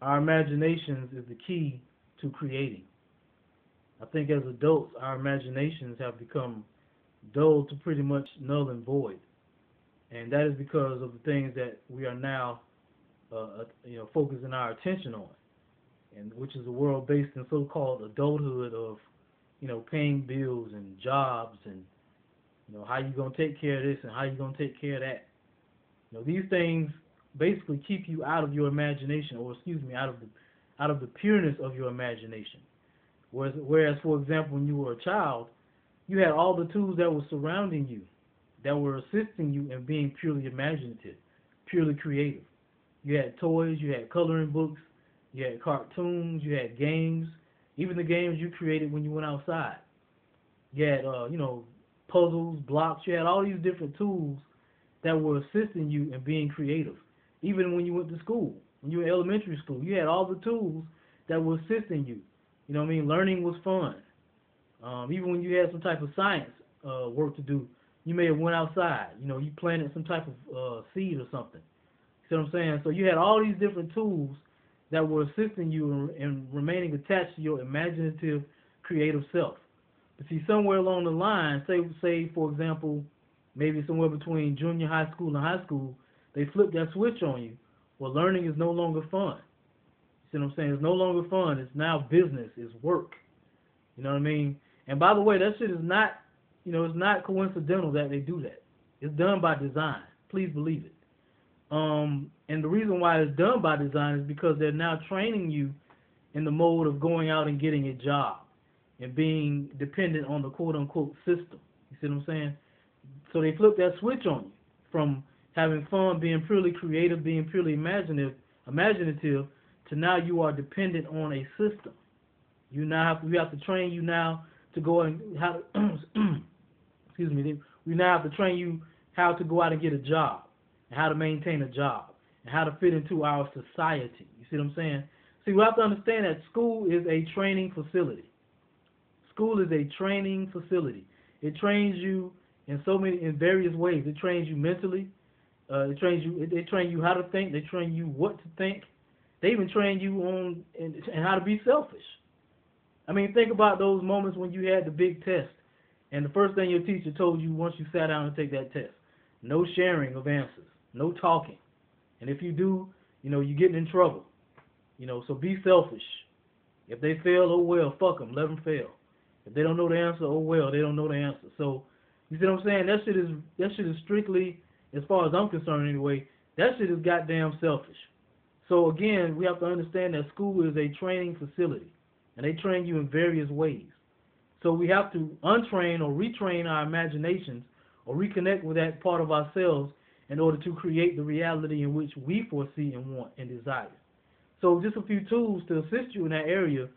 our imaginations is the key to creating. I think as adults, our imaginations have become dull to pretty much null and void, and that is because of the things that we are now, focusing our attention on, and which is a world based in so-called adulthood of, paying bills and jobs and how you gonna take care of this and how you gonna take care of that. These things basically keep you out of your imagination, or excuse me, out of the pureness of your imagination. Whereas, for example, when you were a child, you had all the tools that were surrounding you, that were assisting you in being purely imaginative, purely creative. You had toys, you had coloring books, you had cartoons, you had games, even the games you created when you went outside. You had, puzzles, blocks. You had all these different tools that were assisting you in being creative. Even when you went to school, when you were in elementary school, you had all the tools that were assisting you. Learning was fun. Even when you had some type of science work to do, you may have went outside. You planted some type of seed or something. See what I'm saying? So you had all these different tools that were assisting you in remaining attached to your imaginative, creative self. But see, somewhere along the line, say for example, maybe somewhere between junior high school and high school, they flip that switch on you. Well, learning is no longer fun. You see what I'm saying? It's no longer fun. It's now business. It's work. You know what I mean? And by the way, that shit is not, it's not coincidental that they do that. It's done by design. Please believe it. And the reason why it's done by design is because they're now training you in the mode of going out and getting a job and being dependent on the quote-unquote system. You see what I'm saying? So they flip that switch on you from having fun, being purely creative, being purely imaginative, to now you are dependent on a system. We have to train you now to go and how to, excuse me, we now have to train you how to go out and get a job, and how to maintain a job, and how to fit into our society. You see what I'm saying? See, we have to understand that school is a training facility. School is a training facility. It trains you in various ways. It trains you mentally. They train you how to think. They train you what to think. They even train you on and how to be selfish. I mean, think about those moments when you had the big test, and the first thing your teacher told you once you sat down and take that test: no sharing of answers, no talking, and if you do, you're getting in trouble. So be selfish. If they fail, oh well, fuck them, let them fail. If they don't know the answer, oh well, they don't know the answer. So you see what I'm saying? That shit is strictly, as far as I'm concerned anyway, that shit is goddamn selfish. So again, we have to understand that school is a training facility, and they train you in various ways. So we have to untrain or retrain our imaginations or reconnect with that part of ourselves in order to create the reality in which we foresee and want and desire. So just a few tools to assist you in that area.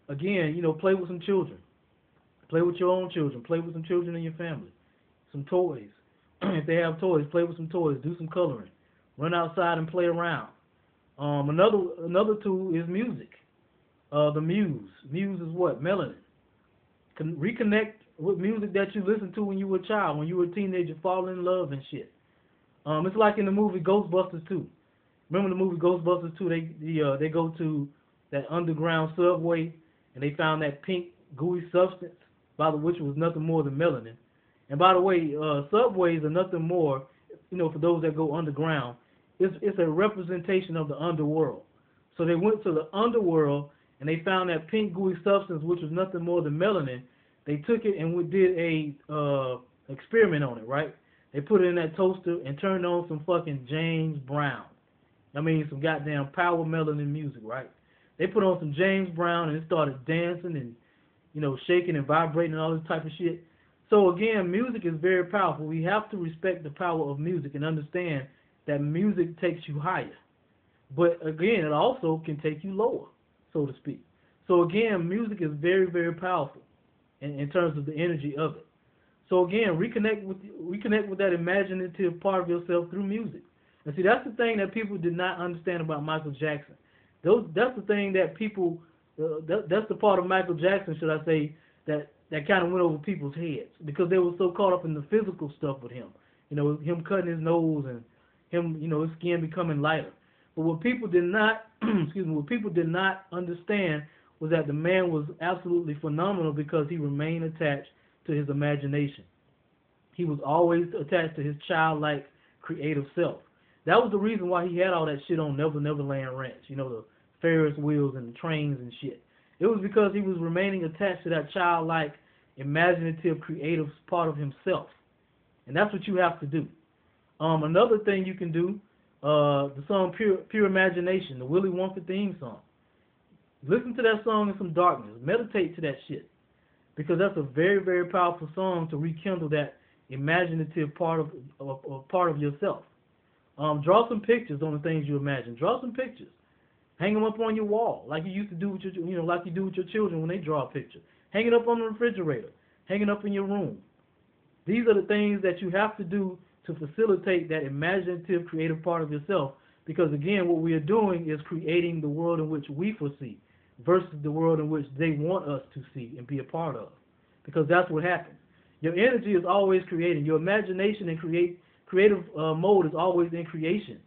Again, play with some children. Play with your own children. Play with some children in your family. Some toys. If they have toys, play with some toys. Do some coloring. Run outside and play around. Another tool is music. The muse. Muse is what? Melanin. Reconnect with music that you listened to when you were a child, when you were a teenager, fall in love and shit. It's like in the movie Ghostbusters 2. Remember the movie Ghostbusters 2? They go to that underground subway, and they found that pink gooey substance, which was nothing more than melanin. And by the way, subways are nothing more, for those that go underground, it's a representation of the underworld. So they went to the underworld, and they found that pink gooey substance, which was nothing more than melanin. They took it and did a experiment on it, right? They put it in that toaster and turned on some fucking James Brown. Some goddamn power melanin music, right? They put on some James Brown and it started dancing and, shaking and vibrating and all this type of shit. So again, music is very powerful. We have to respect the power of music and understand that music takes you higher. But again, it also can take you lower, so to speak. So again, music is very, very powerful in terms of the energy of it. So again, reconnect with that imaginative part of yourself through music. And see, that's the thing that people did not understand about Michael Jackson. That's the thing that people, that's the part of Michael Jackson, should I say, that kind of went over people's heads because they were so caught up in the physical stuff with him. Him cutting his nose and him, his skin becoming lighter. But what people did not, excuse me, what people did not understand was that the man was absolutely phenomenal because he remained attached to his imagination. He was always attached to his childlike creative self. That was the reason why he had all that shit on Neverland Ranch, you know, the Ferris wheels and the trains and shit. It was because he was remaining attached to that childlike, imaginative, creative part of himself. And that's what you have to do. Another thing you can do, the song Pure Imagination, the Willy Wonka theme song. Listen to that song in some darkness. Meditate to that shit. Because that's a very, very powerful song to rekindle that imaginative part of yourself. Draw some pictures on the things you imagine. Draw some pictures. Hang them up on your wall, like you used to do with your, like you do with your children when they draw a picture. Hang it up on the refrigerator. Hang it up in your room. These are the things that you have to do to facilitate that imaginative, creative part of yourself. Because again, what we are doing is creating the world in which we foresee versus the world in which they want us to see and be a part of. Because that's what happens. Your energy is always creating. Your imagination and creative mode is always in creation.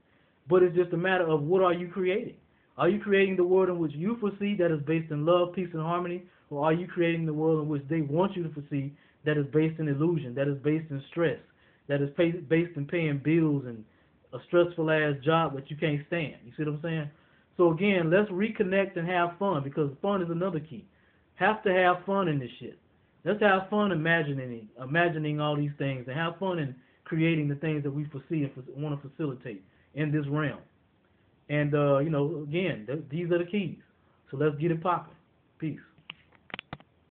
But it's just a matter of what are you creating? Are you creating the world in which you foresee that is based in love, peace, and harmony? Or are you creating the world in which they want you to foresee that is based in illusion, that is based in stress, that is based in paying bills and a stressful-ass job that you can't stand? You see what I'm saying? So again, let's reconnect and have fun, because fun is another key. Have to have fun in this shit. Let's have fun imagining all these things, and have fun in creating the things that we foresee and want to facilitate in this realm. And, again, these are the keys. So let's get it popping. Peace.